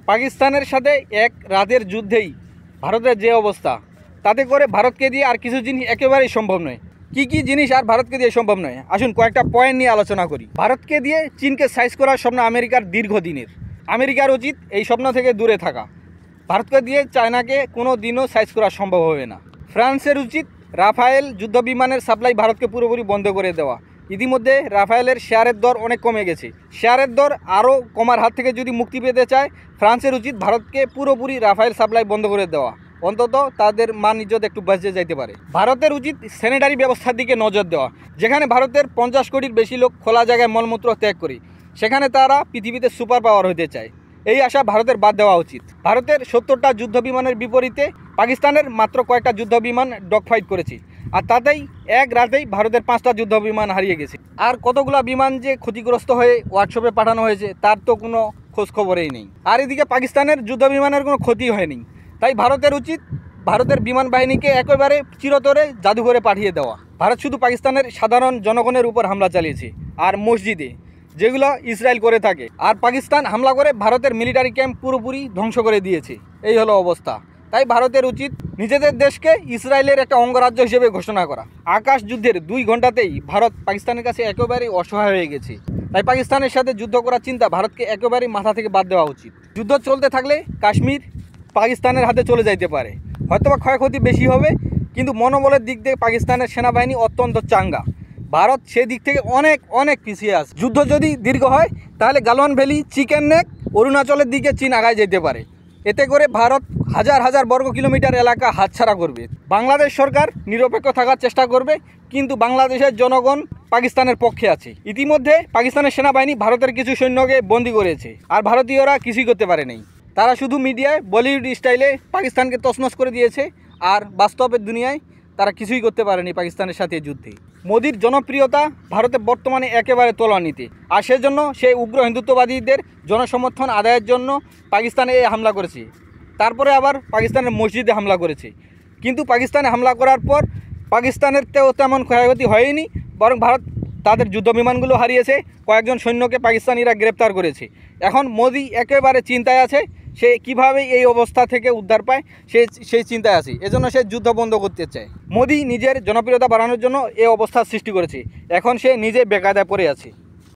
পাকিস্তানের সাথে এক রাতের যুদ্ধেই ভারতের যে অবস্থা, তাতে করে ভারতকে দিয়ে আর কিছু জিনিস একেবারেই সম্ভব নয়। কি কি জিনিস আর ভারতকে দিয়ে সম্ভব নয়, আসুন কয়েকটা পয়েন্ট নিয়ে আলোচনা করি। ভারতকে দিয়ে চীনকে সাইজ করার স্বপ্ন আমেরিকার দীর্ঘদিনের। আমেরিকার উচিত এই স্বপ্ন থেকে দূরে থাকা। ভারতকে দিয়ে চায়নাকে কোনো দিনও সাইজ করা সম্ভব হবে না। ফ্রান্সের উচিত রাফায়েল যুদ্ধবিমানের সাপ্লাই ভারতকে পুরোপুরি বন্ধ করে দেওয়া। ইতিমধ্যে রাফায়েলের শেয়ারের দর অনেক কমে গেছে। শেয়ারের দর আরও কমার হাত থেকে যদি মুক্তি পেতে চায়, ফ্রান্সের উচিত ভারতকে পুরোপুরি রাফায়েল সাপ্লাই বন্ধ করে দেওয়া, অন্তত তাদের মান ইজ্জত একটু বেঁচে যাইতে পারে। ভারতের উচিত স্যানিটারি ব্যবস্থার দিকে নজর দেওয়া। যেখানে ভারতের 50 কোটির বেশি লোক খোলা জায়গায় মলমূত্র ত্যাগ করে, সেখানে তারা পৃথিবীতে সুপার পাওয়ার হতে চায়। এই আশা ভারতের বাদ দেওয়া উচিত। ভারতের 70টা যুদ্ধবিমানের বিপরীতে পাকিস্তানের মাত্র কয়েকটা যুদ্ধবিমান ডগফাইট করেছে, আর তাতেই এক রাতেই ভারতের 5টা যুদ্ধবিমান হারিয়ে গেছে। আর কতগুলো বিমান যে ক্ষতিগ্রস্ত হয়ে ওয়ার্কশপে পাঠানো হয়েছে তার তো কোনো খোঁজখবরেই নেই। আর এদিকে পাকিস্তানের যুদ্ধবিমানের কোনো ক্ষতি হয়নি। তাই ভারতের উচিত ভারতের বিমান বাহিনীকে একেবারে চিরতরে জাদুঘরে পাঠিয়ে দেওয়া। ভারত শুধু পাকিস্তানের সাধারণ জনগণের উপর হামলা চালিয়েছে আর মসজিদে, যেগুলো ইসরায়েল করে থাকে। আর পাকিস্তান হামলা করে ভারতের মিলিটারি ক্যাম্প পুরোপুরি ধ্বংস করে দিয়েছে। এই হলো অবস্থা। তাই ভারতের উচিত নিজেদের দেশকে ইসরায়েলের একটা অঙ্গরাজ্য হিসেবে ঘোষণা করা। আকাশ যুদ্ধের 2 ঘন্টাতেই ভারত পাকিস্তানের কাছে একেবারেই অসহায় হয়ে গেছে। তাই পাকিস্তানের সাথে যুদ্ধ করার চিন্তা ভারতকে একেবারেই মাথা থেকে বাদ দেওয়া উচিত। যুদ্ধ চলতে থাকলে কাশ্মীর পাকিস্তানের হাতে চলে যাইতে পারে, হয়তোবা ক্ষয়ক্ষতি বেশি হবে, কিন্তু মনোবলের দিক থেকে পাকিস্তানের সেনাবাহিনী অত্যন্ত চাঙ্গা। ভারত সেদিক থেকে অনেক অনেক পিছিয়ে আছে। যুদ্ধ যদি দীর্ঘ হয় তাহলে গালওয়ান ভ্যালি, চিকেন নেক, অরুণাচলের দিকে চীন আগায় যেতে পারে। এতে করে ভারত হাজার হাজার বর্গ কিলোমিটার এলাকা হাতছাড়া করবে। বাংলাদেশ সরকার নিরপেক্ষ থাকার চেষ্টা করবে, কিন্তু বাংলাদেশের জনগণ পাকিস্তানের পক্ষে আছে। ইতিমধ্যে পাকিস্তানের সেনাবাহিনী ভারতের কিছু সৈন্যকে বন্দী করেছে, আর ভারতীয়রা কিছুই করতে পারে নাই। তারা শুধু মিডিয়ায় বলিউড স্টাইলে পাকিস্তানকে তছনছ করে দিয়েছে, আর বাস্তবের দুনিয়ায় তারা কিছুই করতে পারেনি পাকিস্তানের সাথে যুদ্ধে। মোদির জনপ্রিয়তা ভারতে বর্তমানে একেবারে তলানিতে, আর সেজন্য সেই উগ্র হিন্দুত্ববাদীদের জনসমর্থন আদায়ের জন্য পাকিস্তানে হামলা করেছে। তারপরে আবার পাকিস্তানের মসজিদে হামলা করেছে। কিন্তু পাকিস্তানে হামলা করার পর পাকিস্তানের তেমন ক্ষয়ক্ষতি হয়নি, বরং ভারত তাদের যুদ্ধবিমানগুলো হারিয়েছে। কয়েকজন সৈন্যকে পাকিস্তানিরা গ্রেপ্তার করেছে। এখন মোদি একেবারে চিন্তায় আছে, সে কিভাবে এই অবস্থা থেকে উদ্ধার পায় সেই চিন্তায় আছে। এজন্য সে যুদ্ধ বন্ধ করতে চায়। মোদি নিজের জনপ্রিয়তা বাড়ানোর জন্য এই অবস্থার সৃষ্টি করেছে। এখন সে নিজে বেকায়দায় পড়ে আছে।